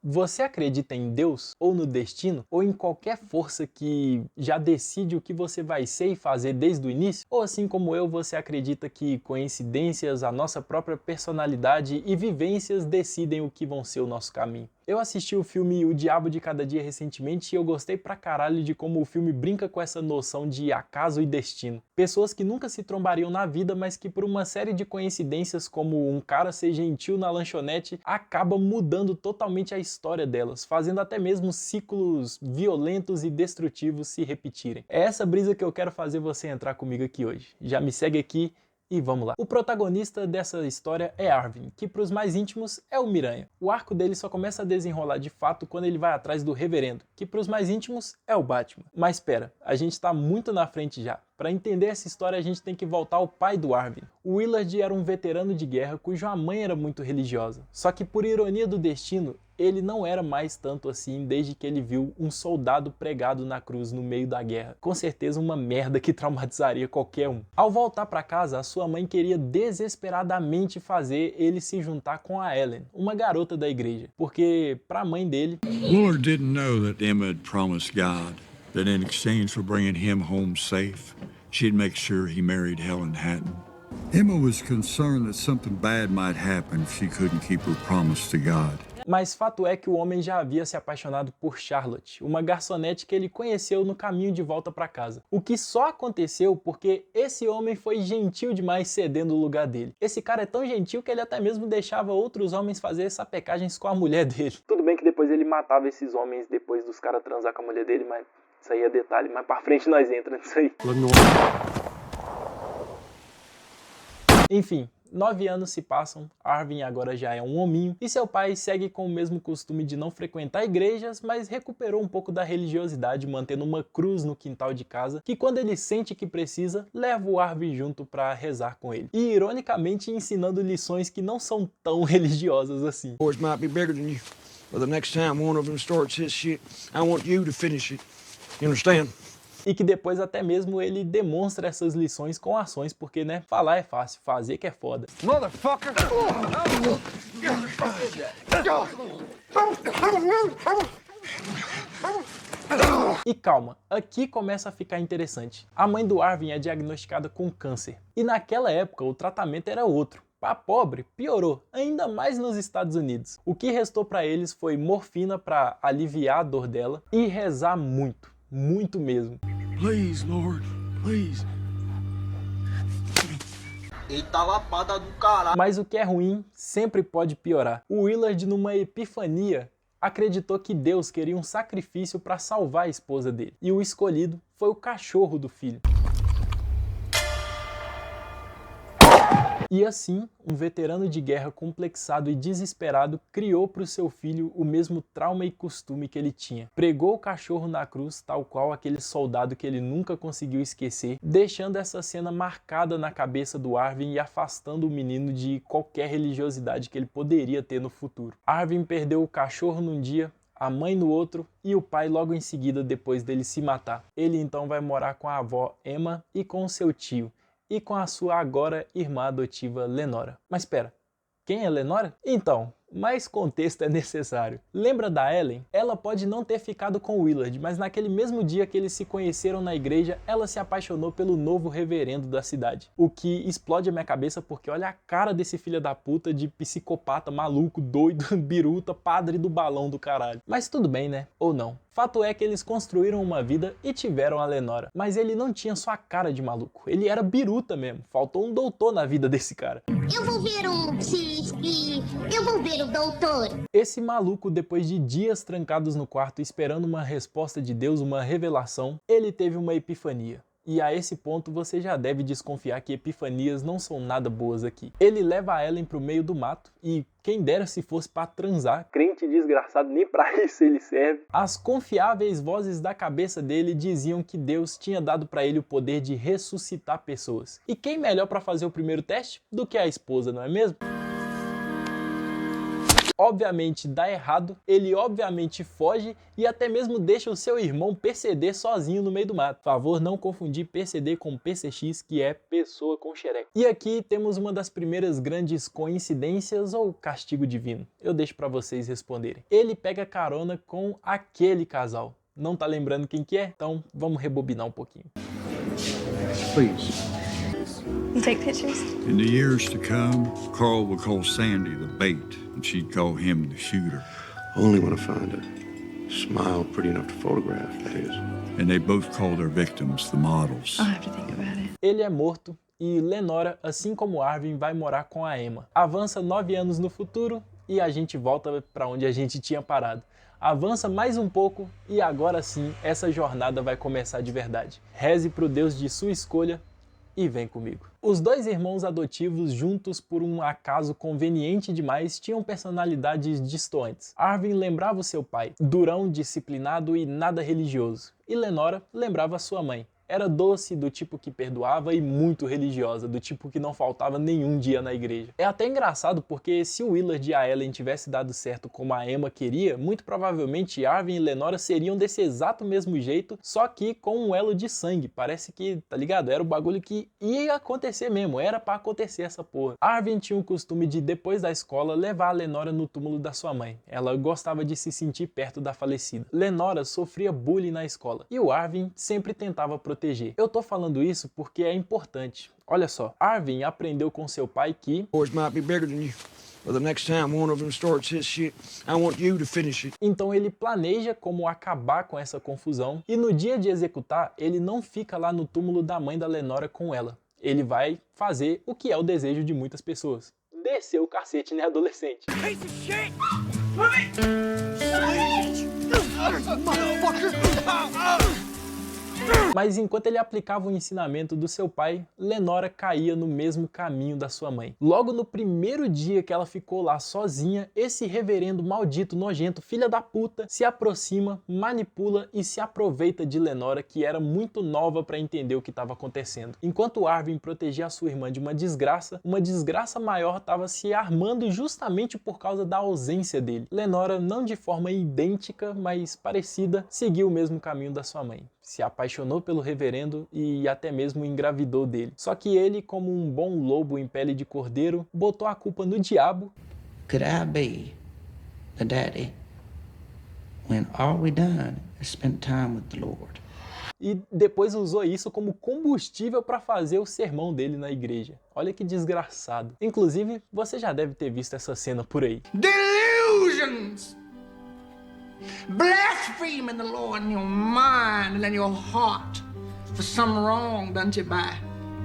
Você acredita em Deus, ou no destino, ou em qualquer força que já decide o que você vai ser e fazer desde o início? Ou assim como eu, você acredita que coincidências, a nossa própria personalidade e vivências decidem o que vão ser o nosso caminho? Eu assisti o filme O Diabo de Cada Dia recentemente e eu gostei pra caralho de como o filme brinca com essa noção de acaso e destino. Pessoas que nunca se trombariam na vida, mas que por uma série de coincidências, como um cara ser gentil na lanchonete, acaba mudando totalmente a história delas, fazendo até mesmo ciclos violentos e destrutivos se repetirem. É essa brisa que eu quero fazer você entrar comigo aqui hoje. Já me segue aqui e vamos lá. O protagonista dessa história é Arvin, que para os mais íntimos é o Miranha. O arco dele só começa a desenrolar de fato quando ele vai atrás do Reverendo, que para os mais íntimos é o Batman. Mas espera, a gente está muito na frente já. Para entender essa história, a gente tem que voltar ao pai do Arvin. O Willard era um veterano de guerra cuja mãe era muito religiosa. Só que por ironia do destino, ele não era mais tanto assim desde que ele viu um soldado pregado na cruz no meio da guerra. Com certeza uma merda que traumatizaria qualquer um. Ao voltar para casa, a sua mãe queria desesperadamente fazer ele se juntar com a Ellen, uma garota da igreja. Porque, para a mãe dele, Willard didn't know that Emma had promised God that in exchange for bringing him home safe, she'd make sure he married Helen Hatton. Emma was concerned that something bad might happen if she couldn't keep her promise to God. mas fato é que o homem já havia se apaixonado por Charlotte, uma garçonete que ele conheceu no caminho de volta para casa. O que só aconteceu porque esse homem foi gentil demais cedendo o lugar dele. Esse cara é tão gentil que ele até mesmo deixava outros homens fazer sapecagens com a mulher dele. Tudo bem que depois ele matava esses homens depois dos caras transar com a mulher dele, mas isso aí é detalhe, mais pra frente nós entramos nisso aí. Enfim, 9 anos se passam, Arvin agora já é um hominho, e seu pai segue com o mesmo costume de não frequentar igrejas, mas recuperou um pouco da religiosidade, mantendo uma cruz no quintal de casa, que quando ele sente que precisa, leva o Arvin junto para rezar com ele. E ironicamente ensinando lições que não são tão religiosas assim. Boys might be bigger than you, but the next time one of them starts his shit, I want you to finish it. You understand? E que depois até mesmo ele demonstra essas lições com ações, porque, né, falar é fácil, fazer que é foda. Motherfucker! E calma, aqui começa a ficar interessante. A mãe do Arvin é diagnosticada com câncer, e naquela época o tratamento era outro. Para pobre, piorou, ainda mais nos Estados Unidos. O que restou para eles foi morfina para aliviar a dor dela e rezar muito, muito mesmo. Please, Lord, please. Eita lapada do caralho. Mas o que é ruim sempre pode piorar. O Willard, numa epifania, acreditou que Deus queria um sacrifício para salvar a esposa dele. E o escolhido foi o cachorro do filho. E assim, um veterano de guerra complexado e desesperado criou para o seu filho o mesmo trauma e costume que ele tinha. Pregou o cachorro na cruz, tal qual aquele soldado que ele nunca conseguiu esquecer, deixando essa cena marcada na cabeça do Arvin e afastando o menino de qualquer religiosidade que ele poderia ter no futuro. Arvin perdeu o cachorro num dia, a mãe no outro e o pai logo em seguida depois dele se matar. Ele então vai morar com a avó Emma e com o seu tio, e com a sua agora irmã adotiva Lenora. Mas espera, quem é Lenora? Então, mais contexto é necessário. Lembra da Ellen? Ela pode não ter ficado com Willard, mas naquele mesmo dia que eles se conheceram na igreja, ela se apaixonou pelo novo reverendo da cidade. O que explode a minha cabeça porque olha a cara desse filho da puta de psicopata, maluco, doido, biruta, padre do balão do caralho. Mas tudo bem, né? Ou não. Fato é que eles construíram uma vida e tiveram a Lenora. Mas ele não tinha só a cara de maluco. Ele era biruta mesmo. Faltou um doutor na vida desse cara. Eu vou ver um e eu vou ver o doutor. Esse maluco, depois de dias trancados no quarto esperando uma resposta de Deus, uma revelação, ele teve uma epifania. E a esse ponto você já deve desconfiar que epifanias não são nada boas aqui. Ele leva a Ellen pro meio do mato e quem dera se fosse pra transar. Crente desgraçado, nem pra isso ele serve. As confiáveis vozes da cabeça dele diziam que Deus tinha dado pra ele o poder de ressuscitar pessoas. E quem melhor pra fazer o primeiro teste do que a esposa, não é mesmo? obviamente dá errado, ele obviamente foge e até mesmo deixa o seu irmão PCD sozinho no meio do mato. Por favor, não confundir PCD com PCX, que é pessoa com xereca. E aqui temos uma das primeiras grandes coincidências ou castigo divino. Eu deixo pra vocês responderem. Ele pega carona com aquele casal. Não tá lembrando quem que é? Então vamos rebobinar um pouquinho. Please. You take pictures? In the years to come, Carl would call Sandy the bait, and she'd call him the shooter. Only when I find a smile pretty enough to photograph, that is. And they both call their victims the models. I'll have to think about it. Ele é morto e Lenora, assim como Arvin, vai morar com a Emma. Avança 9 anos no futuro e a gente volta para onde a gente tinha parado. Avança mais um pouco e agora sim essa jornada vai começar de verdade. Reze pro Deus de sua escolha e vem comigo. Os dois irmãos adotivos, juntos por um acaso conveniente demais, tinham personalidades distantes. Arvin lembrava o seu pai, durão, disciplinado e nada religioso. E Lenora lembrava sua mãe. Era doce, do tipo que perdoava, e muito religiosa, do tipo que não faltava nenhum dia na igreja. É até engraçado porque se o Willard e a Ellen tivesse dado certo como a Emma queria, muito provavelmente Arvin e Lenora seriam desse exato mesmo jeito, só que com um elo de sangue. Parece que, tá ligado? Era o bagulho que ia acontecer mesmo, era pra acontecer essa porra. Arvin tinha o costume de, depois da escola, levar a Lenora no túmulo da sua mãe. Ela gostava de se sentir perto da falecida. Lenora sofria bullying na escola, e o Arvin sempre tentava proteger. Eu tô falando isso porque é importante. Olha só, Arvin aprendeu com seu pai que Boys might be bigger than you. But the next time one of them starts his shit, I want you to finish it. então ele planeja como acabar com essa confusão e no dia de executar, ele não fica lá no túmulo da mãe da Lenora com ela. Ele vai fazer o que é o desejo de muitas pessoas. Descer o cacete, né, adolescente? Mas enquanto ele aplicava o ensinamento do seu pai, Lenora caía no mesmo caminho da sua mãe. Logo no primeiro dia que ela ficou lá sozinha, esse reverendo maldito, nojento, filha da puta, se aproxima, manipula e se aproveita de Lenora, que era muito nova para entender o que estava acontecendo. Enquanto Arvin protegia a sua irmã de uma desgraça maior estava se armando justamente por causa da ausência dele. Lenora, não de forma idêntica, mas parecida, seguiu o mesmo caminho da sua mãe. Se apaixonou pelo reverendo e até mesmo engravidou dele. Só que ele, como um bom lobo em pele de cordeiro, botou a culpa no diabo. Could I be the daddy when all we done is spend time with the Lord? E depois usou isso como combustível para fazer o sermão dele na igreja. Olha que desgraçado. Inclusive, você já deve ter visto essa cena por aí. Delusions! Blaspheming the Lord in your mind and in your heart for some wrong done to you by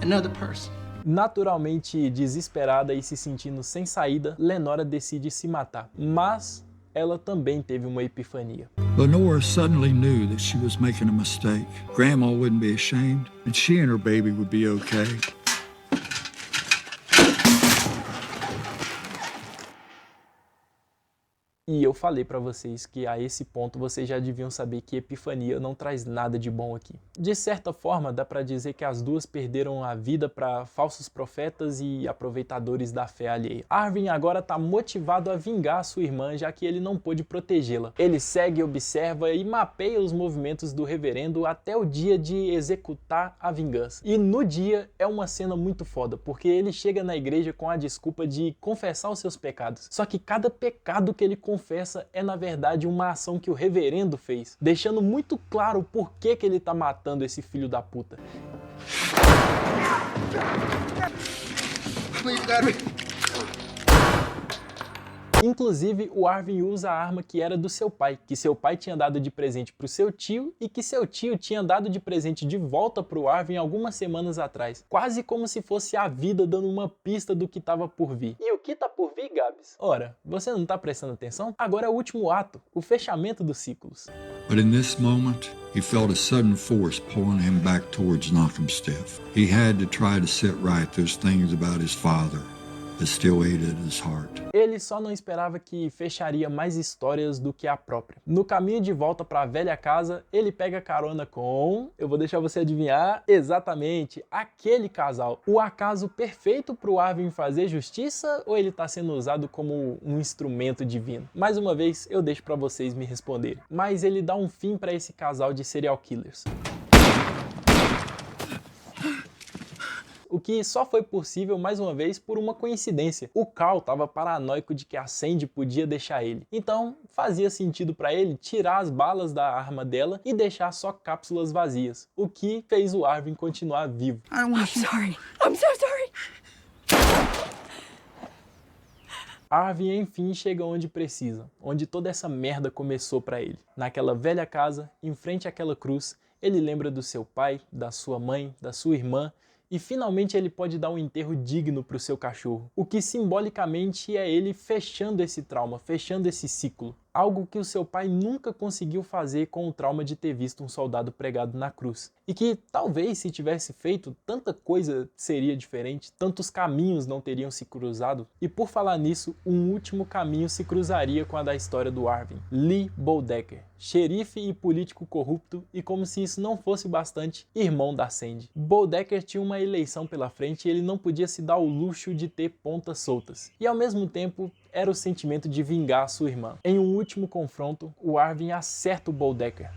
another person. Naturalmente desesperada e se sentindo sem saída, Lenora decide se matar. Mas ela também teve uma epifania. Lenora suddenly knew that she was making a mistake. Grandma wouldn't be ashamed, and she and her baby would be okay. E eu falei pra vocês que a esse ponto vocês já deviam saber que epifania não traz nada de bom aqui. De certa forma, dá pra dizer que as duas perderam a vida pra falsos profetas e aproveitadores da fé alheia. Arvin agora tá motivado a vingar a sua irmã, já que ele não pôde protegê-la. Ele segue, observa e mapeia os movimentos do reverendo até o dia de executar a vingança. E no dia é uma cena muito foda, porque ele chega na igreja com a desculpa de confessar os seus pecados. Só que cada pecado que ele confessa é na verdade uma ação que o reverendo fez, deixando muito claro o porquê que ele tá matando esse filho da puta. Inclusive, o Arvin usa a arma que era do seu pai, que seu pai tinha dado de presente pro seu tio e que seu tio tinha dado de presente de volta pro Arvin algumas semanas atrás. Quase como se fosse a vida dando uma pista do que estava por vir. E o que tá por vir, Gabs? Ora, você não tá prestando atenção? Agora é o último ato, o fechamento dos ciclos. But in this moment, he felt a sudden force pulling him back towards Knockemstiff. He had to try to set right those things about his father it still ate at his heart. Ele só não esperava que fecharia mais histórias do que a própria. No caminho de volta para a velha casa, ele pega carona com... eu vou deixar você adivinhar exatamente, aquele casal. O acaso perfeito para o Arvin fazer justiça ou ele está sendo usado como um instrumento divino? Mais uma vez, eu deixo para vocês me responderem. Mas ele dá um fim para esse casal de serial killers. O que só foi possível, mais uma vez, por uma coincidência. O Carl estava paranoico de que a Sandy podia deixar ele. Então, fazia sentido para ele tirar as balas da arma dela e deixar só cápsulas vazias. O que fez o Arvin continuar vivo. I'm sorry. I'm so sorry. Arvin, enfim, chega onde precisa, onde toda essa merda começou para ele. Naquela velha casa, em frente àquela cruz, ele lembra do seu pai, da sua mãe, da sua irmã, e finalmente ele pode dar um enterro digno para o seu cachorro. O que simbolicamente é ele fechando esse trauma, fechando esse ciclo. Algo que o seu pai nunca conseguiu fazer com o trauma de ter visto um soldado pregado na cruz. E que talvez se tivesse feito, tanta coisa seria diferente, tantos caminhos não teriam se cruzado. E por falar nisso, um último caminho se cruzaria com a da história do Arvin. Lee Bodecker, xerife e político corrupto e, como se isso não fosse bastante, irmão da Sandy. Bodecker tinha uma eleição pela frente e ele não podia se dar o luxo de ter pontas soltas. E ao mesmo tempo, era o sentimento de vingar a sua irmã. Em um último confronto, o Arvin acerta o Bodecker.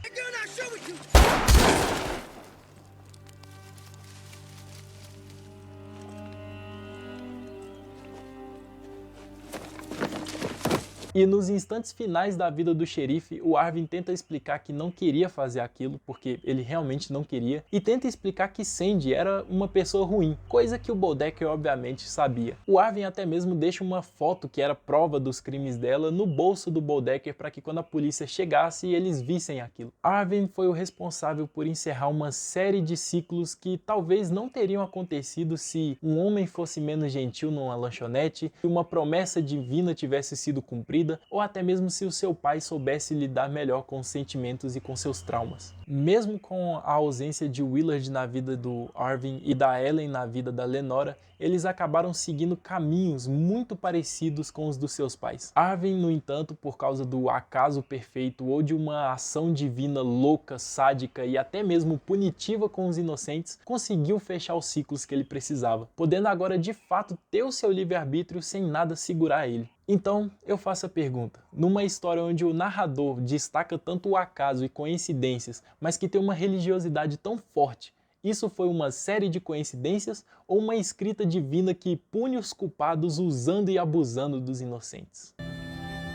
E nos instantes finais da vida do xerife, o Arvin tenta explicar que não queria fazer aquilo, porque ele realmente não queria, e tenta explicar que Sandy era uma pessoa ruim, coisa que o Bodecker obviamente sabia. O Arvin até mesmo deixa uma foto que era prova dos crimes dela no bolso do Bodecker para que quando a polícia chegasse eles vissem aquilo. Arvin foi o responsável por encerrar uma série de ciclos que talvez não teriam acontecido se um homem fosse menos gentil numa lanchonete, se uma promessa divina tivesse sido cumprida, ou até mesmo se o seu pai soubesse lidar melhor com os sentimentos e com seus traumas. Mesmo com a ausência de Willard na vida do Arvin e da Ellen na vida da Lenora, eles acabaram seguindo caminhos muito parecidos com os dos seus pais. Arvin, no entanto, por causa do acaso perfeito ou de uma ação divina louca, sádica e até mesmo punitiva com os inocentes, conseguiu fechar os ciclos que ele precisava, podendo agora de fato ter o seu livre-arbítrio sem nada segurar ele. Então, eu faço a pergunta, numa história onde o narrador destaca tanto o acaso e coincidências, mas que tem uma religiosidade tão forte, isso foi uma série de coincidências ou uma escrita divina que pune os culpados usando e abusando dos inocentes?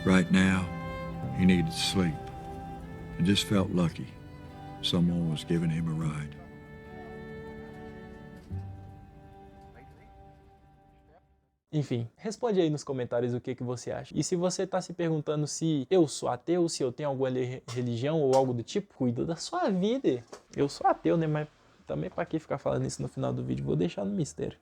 Right now, he needed sleep and just felt lucky someone was giving him a ride. Enfim, responde aí nos comentários o que você acha. E se você está se perguntando se eu sou ateu, se eu tenho alguma religião ou algo do tipo, cuida da sua vida. Eu sou ateu, né? Mas também para que ficar falando isso no final do vídeo? Vou deixar no mistério.